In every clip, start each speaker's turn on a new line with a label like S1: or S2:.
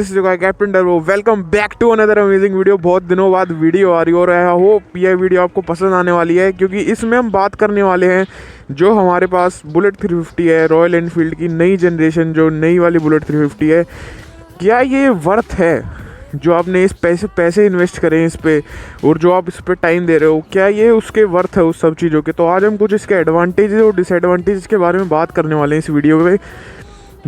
S1: This is captain डर्बो। Welcome back to another amazing video. बहुत दिनों बाद वीडियो आ रही हो रहा है। होप यह वीडियो आपको पसंद आने वाली है, क्योंकि इसमें हम बात करने वाले हैं जो हमारे पास बुलेट 350 है, रॉयल एनफील्ड की नई जनरेशन, जो नई वाली बुलेट 350 है। क्या ये वर्थ है जो आपने इस पैसे इन्वेस्ट करें इस पे, और जो आप इस पे टाइम दे रहे हो, क्या ये उसके वर्थ है उस सब चीज़ों के? तो आज हम कुछ इसके एडवांटेज और डिसएडवांटेज के बारे में बात करने वाले हैं इस वीडियो में।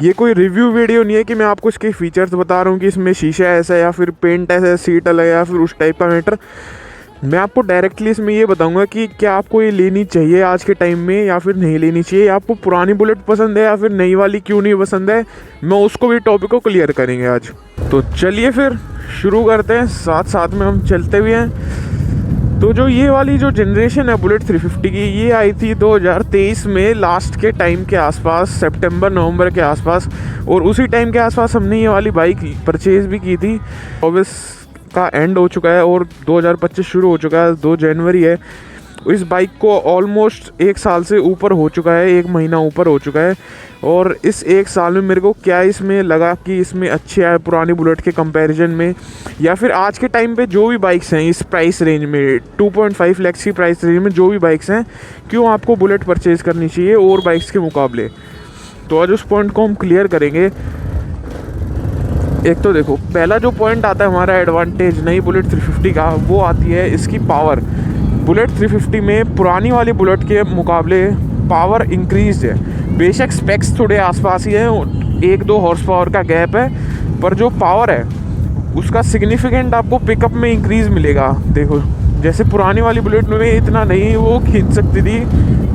S1: ये कोई रिव्यू वीडियो नहीं है कि मैं आपको इसके फीचर्स बता रहा हूँ कि इसमें शीशा ऐसा है या फिर पेंट ऐसा है, सीट अलग है या फिर उस टाइप का मैटर। मैं आपको डायरेक्टली इसमें ये बताऊंगा कि क्या आपको ये लेनी चाहिए आज के टाइम में या फिर नहीं लेनी चाहिए। आपको पुरानी बुलेट पसंद है या फिर नई वाली क्यों नहीं पसंद है, मैं उसको भी टॉपिक को क्लियर करेंगे आज। तो चलिए फिर शुरू करते हैं, साथ साथ में हम चलते हुए हैं। तो जो ये वाली जो जनरेशन है बुलेट 350 की, ये आई थी 2023 में लास्ट के टाइम के आसपास, सितंबर नवंबर के आसपास। और उसी टाइम के आसपास हमने ये वाली बाइक परचेज़ भी की थी। 24 का एंड हो चुका है और 2025 शुरू हो चुका है, 2 जनवरी है। इस बाइक को ऑलमोस्ट 1 साल से ऊपर हो चुका है, 1 महीना ऊपर हो चुका है। और इस 1 साल में मेरे को क्या इसमें लगा कि इसमें अच्छे है पुरानी बुलेट के कंपैरिजन में, या फिर आज के टाइम पे जो भी बाइक्स हैं इस प्राइस रेंज में, 2.5 लाख की प्राइस रेंज में जो भी बाइक्स हैं, क्यों आपको बुलेट परचेज़ करनी चाहिए और बाइक्स के मुकाबले। तो आज उस पॉइंट को हम क्लियर करेंगे। एक तो देखो, पहला जो पॉइंट आता है हमारा एडवांटेज नई बुलेट 350 का, वो आती है इसकी पावर। बुलेट 350 में पुरानी वाली बुलेट के मुकाबले पावर इंक्रीज है। बेशक स्पेक्स थोड़े आसपास ही हैं, 1-2 हॉर्स पावर का गैप है, पर जो पावर है उसका सिग्निफिकेंट आपको पिकअप में इंक्रीज मिलेगा। देखो, जैसे पुरानी वाली बुलेट में इतना नहीं वो खींच सकती थी,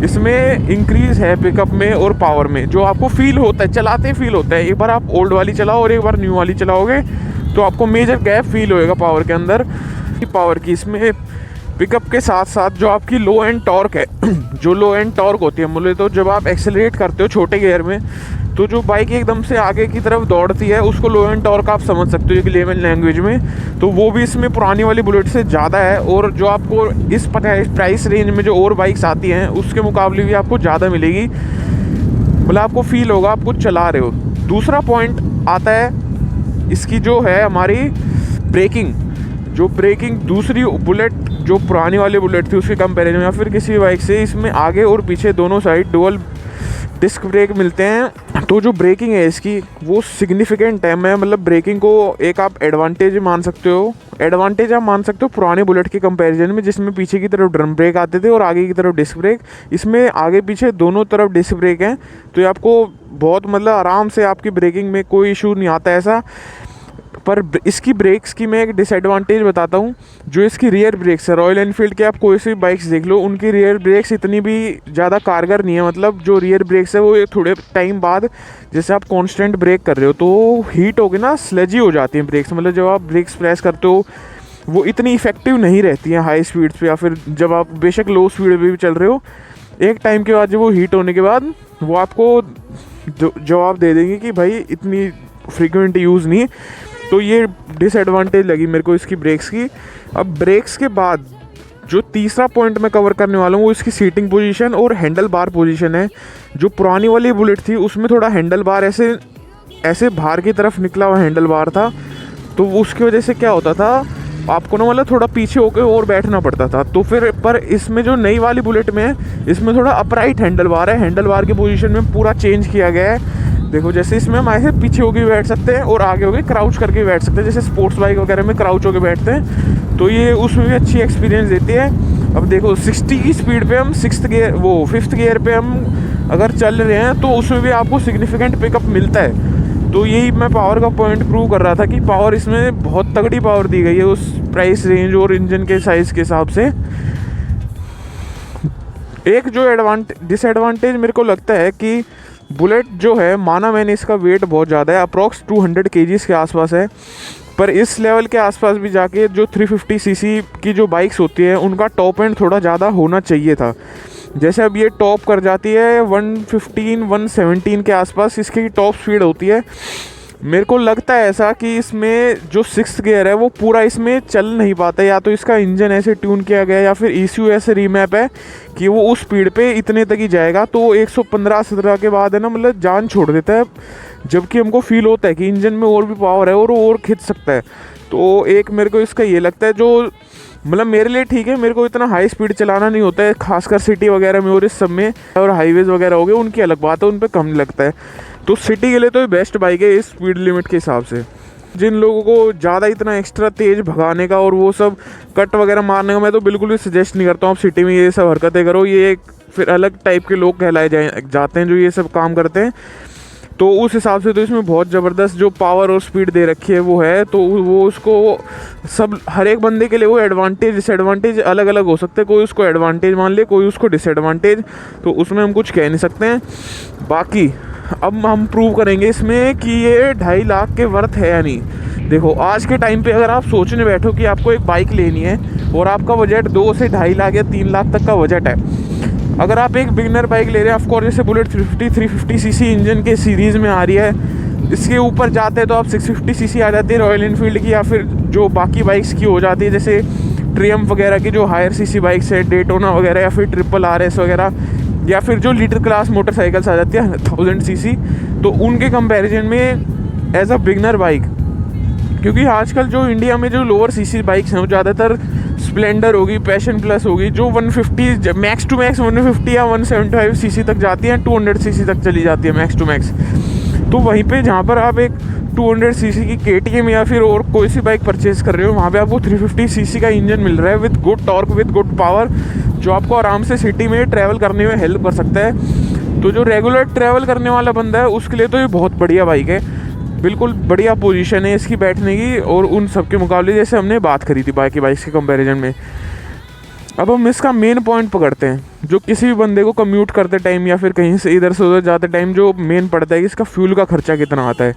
S1: इसमें इंक्रीज है पिकअप में और पावर में, जो आपको फील होता है, चलाते फील होता है। एक बार आप ओल्ड वाली चलाओ और एक बार न्यू वाली चलाओगे तो आपको मेजर गैप फील होएगा पावर के अंदर। पावर की इसमें पिकअप के साथ साथ जो आपकी लो एंड टॉर्क है, जो लो एंड टॉर्क होती है, बोले तो जब आप एक्सेलरेट करते हो छोटे गियर में, तो जो बाइक एकदम से आगे की तरफ दौड़ती है उसको लो एंड टॉर्क आप समझ सकते हो एक लेमन लैंग्वेज में। तो वो भी इसमें पुरानी वाली बुलेट से ज़्यादा है, और जो आपको इस प्राइस रेंज में जो और बाइक्स आती हैं उसके मुकाबले भी आपको ज़्यादा मिलेगी। मतलब आपको फील होगा आप कुछ चला रहे हो। दूसरा पॉइंट आता है इसकी जो है हमारी ब्रेकिंग। जो ब्रेकिंग दूसरी बुलेट, जो पुरानी वाली बुलेट थी उसके कंपैरिजन में या फिर किसी भी बाइक से, इसमें आगे और पीछे दोनों साइड डुअल डिस्क ब्रेक मिलते हैं। तो जो ब्रेकिंग है इसकी वो सिग्निफिकेंट है। मैं मतलब ब्रेकिंग को एक आप एडवांटेज मान सकते हो, एडवांटेज आप मान सकते हो पुराने बुलेट के कंपैरिजन में, जिसमें पीछे की तरफ ड्रम ब्रेक आते थे और आगे की तरफ डिस्क ब्रेक। इसमें आगे पीछे दोनों तरफ डिस्क ब्रेक हैं, तो ये आपको बहुत मतलब आराम से आपकी ब्रेकिंग में कोई इशू नहीं आता ऐसा। पर इसकी ब्रेक्स की मैं एक डिसएडवांटेज बताता हूँ। जो इसकी रियर ब्रेक्स है, रॉयल एनफील्ड के आप कोई सी बाइक्स देख लो, उनकी रियर ब्रेक्स इतनी भी ज़्यादा कारगर नहीं है। मतलब जो रियर ब्रेक्स है वो थोड़े टाइम बाद, जैसे आप कांस्टेंट ब्रेक कर रहे हो तो हीट होके ना स्लजी हो जाती हैं ब्रेक्स। मतलब जब आप ब्रेक्स प्रेस करते हो वो इतनी इफेक्टिव नहीं रहती हैं हाई स्पीड्स पे, या फिर जब आप बेशक लो स्पीड पे भी चल रहे हो, एक टाइम के बाद जब वो हीट होने के बाद वो आपको जवाब दे देंगे कि भाई इतनी फ्रीक्वेंट यूज़ नहीं। तो ये डिसएडवांटेज लगी मेरे को इसकी ब्रेक्स की। अब ब्रेक्स के बाद जो तीसरा पॉइंट मैं कवर करने वाला हूँ वो इसकी सीटिंग पोजीशन और हैंडल बार पोजीशन है। जो पुरानी वाली बुलेट थी उसमें थोड़ा हैंडल बार ऐसे बाहर की तरफ निकला हुआ हैंडल बार था, तो उसकी वजह से क्या होता था, आपको ना मतलब थोड़ा पीछे होकर और बैठना पड़ता था। तो फिर पर इसमें जो नई वाली बुलेट में है, इसमें थोड़ा अपराइट हैंडल बार है। हैंडल बार की पोजीशन में पूरा चेंज किया गया है। देखो, जैसे इसमें हम ऐसे पीछे होकर बैठ सकते हैं और आगे होकर क्राउच करके बैठ सकते हैं, जैसे स्पोर्ट्स बाइक वगैरह में क्राउच होकर बैठते हैं, तो ये उसमें भी अच्छी एक्सपीरियंस देती है। अब देखो 60 की स्पीड पे हम 5th गियर पे हम अगर चल रहे हैं तो उसमें भी आपको सिग्निफिकेंट पिकअप मिलता है। तो यही मैं पावर का पॉइंट प्रूव कर रहा था कि पावर इसमें बहुत तगड़ी पावर दी गई है उस प्राइस रेंज और इंजन के साइज़ के हिसाब से। एक जो डिसएडवांटेज मेरे को लगता है कि बुलेट जो है, माना मैंने इसका वेट बहुत ज़्यादा है, अप्रॉक्स 200 kgs के आसपास है, पर इस लेवल के आसपास भी जाके जो 350 cc की जो बाइक्स होती है उनका टॉप एंड थोड़ा ज़्यादा होना चाहिए था। जैसे अब ये टॉप कर जाती है 115-117 के आसपास इसकी टॉप स्पीड होती है। मेरे को लगता है ऐसा कि इसमें जो 6th गियर है वो पूरा इसमें चल नहीं पाता, या तो इसका इंजन ऐसे ट्यून किया गया है या फिर ECU ऐसे रीमैप है कि वो उस स्पीड पे इतने तक ही जाएगा। तो 115-17 के बाद है ना, मतलब जान छोड़ देता है, जबकि हमको फील होता है कि इंजन में और भी पावर है और खींच सकता है। तो एक मेरे को इसका ये लगता है, जो मतलब मेरे लिए ठीक है, मेरे को इतना हाई स्पीड चलाना नहीं होता है, खासकर सिटी वगैरह में और इस सब में, और हाईवेज़ वगैरह हो गए उनकी अलग बात है, उन पर कम लगता है। तो सिटी के लिए तो ये बेस्ट बाइक है इस स्पीड लिमिट के हिसाब से। जिन लोगों को ज़्यादा इतना एक्स्ट्रा तेज़ भगाने का और वो सब कट वगैरह मारने का मैं तो बिल्कुल भी सजेस्ट नहीं करता हूँ आप सिटी में ये सब हरकतें करो। ये एक फिर अलग टाइप के लोग कहलाए जाते हैं जो ये सब काम करते हैं। तो उस हिसाब से तो इसमें बहुत ज़बरदस्त जो पावर और स्पीड दे रखी है वो है, तो वो उसको सब हर एक बंदे के लिए वो एडवांटेज डिसएडवांटेज अलग अलग हो सकते हैं। कोई उसको एडवांटेज मान ले, कोई उसको डिसएडवांटेज, तो उसमें हम कुछ कह नहीं सकते हैं। बाकी अब हम प्रूव करेंगे इसमें कि ये 2.5 लाख के वर्थ है या नहीं। देखो आज के टाइम पे अगर आप सोचने बैठो कि आपको एक बाइक लेनी है और आपका बजट 2 से 2.5 लाख या 3 लाख तक का बजट है, अगर आप एक बिगनर बाइक ले रहे हैं, ऑफकोर्स जैसे बुलेट 350 सीसी इंजन के सीरीज़ में आ रही है, इसके ऊपर जाते हैं तो आप 650 सीसी आ जाती है रॉयल इनफील्ड की, या फिर जो बाकी बाइक्स की हो जाती है जैसे ट्रियम्फ वगैरह की जो हायर सीसी बाइक्स है, डेटोना वगैरह, या फिर RRRS वगैरह, या फिर जो लीडर क्लास मोटरसाइकिल्स आ जाती है 1000 सीसी। तो उनके कंपैरिजन में एज अ बिगनर बाइक, क्योंकि आजकल जो इंडिया में जो लोअर सीसी बाइक्स हैं वो ज़्यादातर स्प्लेंडर होगी, पैशन प्लस होगी, जो 150 मैक्स टू मैक्स 150 या 175 सीसी तक जाती हैं, 200 सीसी तक चली जाती है मैक्स टू मैक्स। तो वहीं पे जहाँ पर आप एक 200 सीसी की KTM या फिर और कोई सी बाइक परचेज़ कर रहे हो, वहाँ पे आपको 350 सीसी का इंजन मिल रहा है with good torque, with good power, जो आपको आराम से सिटी में ट्रैवल करने में हेल्प कर सकता है। तो जो रेगुलर ट्रैवल करने वाला बंदा है उसके लिए तो ये बहुत बढ़िया बाइक है, बिल्कुल बढ़िया पोजीशन है इसकी बैठने की, और उन सब के मुकाबले जैसे हमने बात करी थी बाकी बाइक्स के कंपैरिजन में। अब हम इसका मेन पॉइंट पकड़ते हैं, जो किसी भी बंदे को कम्यूट करते टाइम या फिर कहीं से इधर से उधर जाते टाइम जो मेन पड़ता है कि इसका फ्यूल का खर्चा कितना आता है।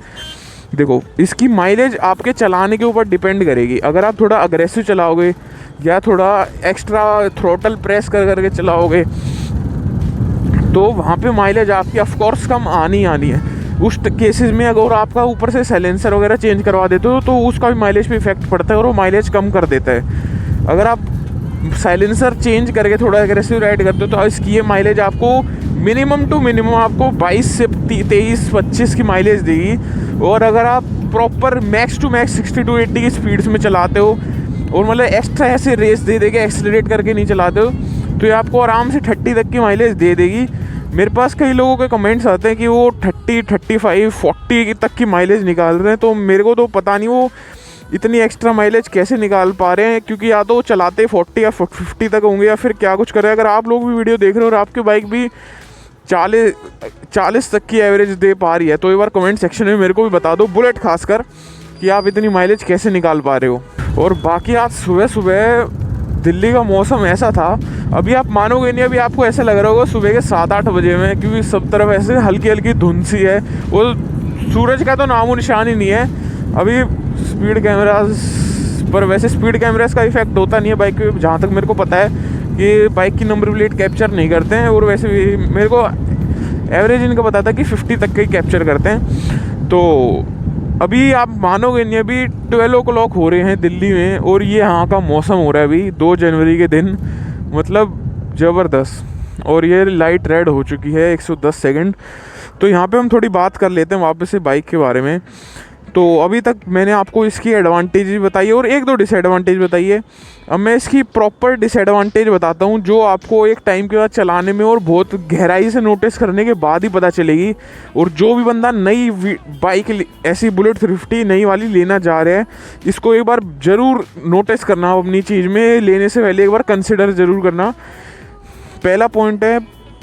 S1: देखो इसकी माइलेज आपके चलाने के ऊपर डिपेंड करेगी। अगर आप थोड़ा अग्रेसिव चलाओगे या थोड़ा एक्स्ट्रा थ्रोटल प्रेस कर करके चलाओगे तो वहाँ पे माइलेज आपकी ऑफकोर्स कम आनी है। उस केसेस में अगर आपका ऊपर से साइलेंसर वगैरह चेंज करवा देते हो तो उसका भी माइलेज पे इफेक्ट पड़ता है और वो माइलेज कम कर देता है। अगर आप साइलेंसर चेंज करके थोड़ा एग्रेसिव राइड करते हो तो इसकी ये माइलेज आपको मिनिमम टू मिनिमम आपको 22 से 23-25 की माइलेज देगी। और अगर आप proper max to max 60 to 80 की स्पीड्स में चलाते हो और मतलब एक्स्ट्रा ऐसे रेस दे देके एक्सेलरेट करके नहीं चलाते हो तो ये आपको आराम से 30 तक की माइलेज दे देगी। मेरे पास कई लोगों के कमेंट्स आते हैं कि वो 30, 35, 40 तक की माइलेज निकाल रहे हैं, तो मेरे को तो पता नहीं वो इतनी एक्स्ट्रा माइलेज कैसे निकाल पा रहे हैं, क्योंकि या तो वो चलाते 40 या 50 तक होंगे या फिर क्या कुछ कर रहे हैं। अगर आप लोग भी वीडियो देख रहे हो और आपकी बाइक भी 40 तक की एवरेज दे पा रही है तो एक बार कमेंट सेक्शन में मेरे को भी बता दो, बुलेट खासकर, कि आप इतनी माइलेज कैसे निकाल पा रहे हो। और बाकी आज सुबह सुबह दिल्ली का मौसम ऐसा था, अभी आप मानोगे नहीं, अभी आपको ऐसा लग रहा होगा सुबह के 7-8 बजे में, क्योंकि सब तरफ ऐसे हल्की हल्की धुंध सी है और सूरज का तो नामो निशान ही नहीं है। अभी स्पीड कैमराज पर, वैसे स्पीड कैमराज का इफेक्ट होता नहीं है बाइक पे, जहाँ तक मेरे को पता है कि बाइक की नंबर प्लेट कैप्चर नहीं करते हैं, और वैसे भी मेरे को एवरेज इनका पता था कि 50 तक का ही कैप्चर करते हैं। तो अभी आप मानोगे नहीं, अभी 12 o'clock हो रहे हैं दिल्ली में और ये यहाँ का मौसम हो रहा है अभी 2 जनवरी के दिन, मतलब ज़बरदस्त। और ये लाइट रेड हो चुकी है 110 सेकंड। तो यहाँ पे हम थोड़ी बात कर लेते हैं वापस से बाइक के बारे में। तो अभी तक मैंने आपको इसकी एडवांटेज भी बताई है और 1-2 डिसएडवांटेज बताई है। अब मैं इसकी प्रॉपर डिसएडवांटेज बताता हूँ जो आपको एक टाइम के बाद चलाने में और बहुत गहराई से नोटिस करने के बाद ही पता चलेगी। और जो भी बंदा नई बाइक ऐसी बुलेट 350 नई वाली लेना जा रहा है, इसको एक बार ज़रूर नोटिस करना, अपनी चीज़ में लेने से पहले एक बार कंसिडर ज़रूर करना। पहला पॉइंट है,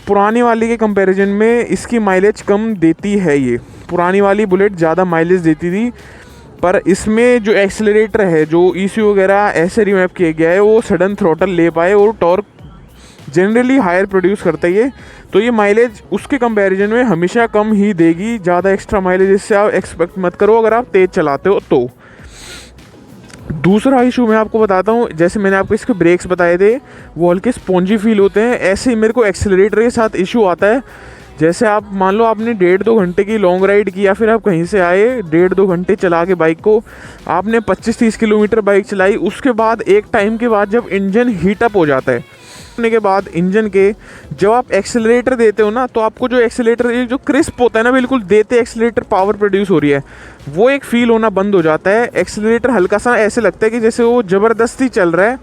S1: पुरानी वाली के कंपैरिजन में इसकी माइलेज कम देती है। ये पुरानी वाली बुलेट ज़्यादा माइलेज देती थी, पर इसमें जो एक्सेलरेटर है, जो ECU वगैरह ऐसे रिमैप किया गया है, वो सडन थ्रोटल ले पाए और टॉर्क जनरली हायर प्रोड्यूस करता है। तो ये माइलेज उसके कंपैरिजन में हमेशा कम ही देगी, ज़्यादा एक्स्ट्रा माइलेज इससे आप एक्सपेक्ट मत करो अगर आप तेज़ चलाते हो तो। दूसरा इशू मैं आपको बताता हूँ, जैसे मैंने आपको इसके ब्रेक्स बताए थे वो हल्के स्पॉन्जी फील होते हैं, ऐसे ही मेरे को एक्सेलरेटर के साथ इशू आता है जैसे आप मान लो आपने 1.5-2 घंटे की लॉन्ग राइड की, या फिर आप कहीं से आए 1.5-2 घंटे चला के बाइक को, आपने 25-30 किलोमीटर बाइक चलाई, उसके बाद एक टाइम के बाद जब इंजन हीटअप हो जाता है, होने के बाद इंजन के जब आप एक्सेलरेटर देते हो ना, तो आपको जो एक्सेलरेटर जो क्रिस्प होता है ना, बिल्कुल देते एक्सेलरेटर पावर प्रोड्यूस हो रही है, वो एक फील होना बंद हो जाता है। एक्सेलरेटर हल्का सा ऐसे लगता है कि जैसे वो ज़बरदस्ती चल रहा है।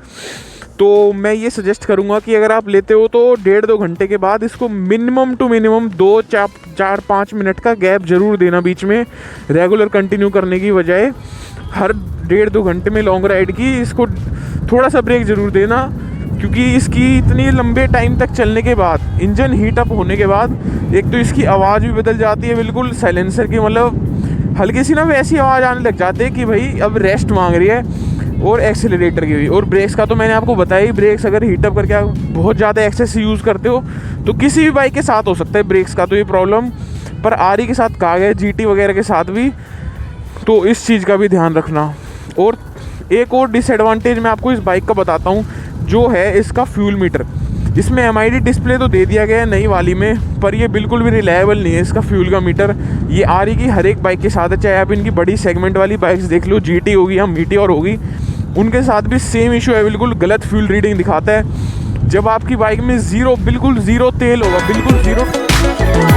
S1: तो मैं ये सजेस्ट करूँगा कि अगर आप लेते हो तो 1.5-2 घंटे के बाद इसको मिनिमम टू मिनिमम 2-4-5 मिनट का गैप ज़रूर देना बीच में, रेगुलर कंटिन्यू करने की बजाय। हर 1.5-2 घंटे में लॉन्ग राइड की इसको थोड़ा सा ब्रेक ज़रूर देना, क्योंकि इसकी इतनी लंबे टाइम तक चलने के बाद, इंजन हीट अप होने के बाद, एक तो इसकी आवाज़ भी बदल जाती है बिल्कुल साइलेंसर की, मतलब हल्की सी ना वैसी आवाज़ आने लग जाती है कि भाई अब रेस्ट मांग रही है। और एक्सेलरेटर की भी, और ब्रेक्स का तो मैंने आपको बताया ही, ब्रेक्स अगर हीटअप करके आप बहुत ज़्यादा एक्सेस यूज़ करते हो तो किसी भी बाइक के साथ हो सकता है ब्रेक्स का तो ये प्रॉब्लम, पर आरई के साथ कहा गया, जीटी वगैरह के साथ भी, तो इस चीज़ का भी ध्यान रखना। और एक और डिसएडवांटेज मैं आपको इस बाइक का बताता हूँ, जो है इसका फ्यूल मीटर। इसमें MID डिस्प्ले तो दे दिया गया है नई वाली में, पर ये बिल्कुल भी रिलायबल नहीं है इसका फ्यूल का मीटर। ये आरई की हर एक बाइक के साथ है, चाहे आप इनकी बड़ी सेगमेंट वाली बाइक्स देख लो, जीटी होगी या मीटियोर होगी, उनके साथ भी सेम इशू है, बिल्कुल गलत फ्यूल रीडिंग दिखाता है। जब आपकी बाइक में बिल्कुल ज़ीरो तेल होगा, बिल्कुल ज़ीरो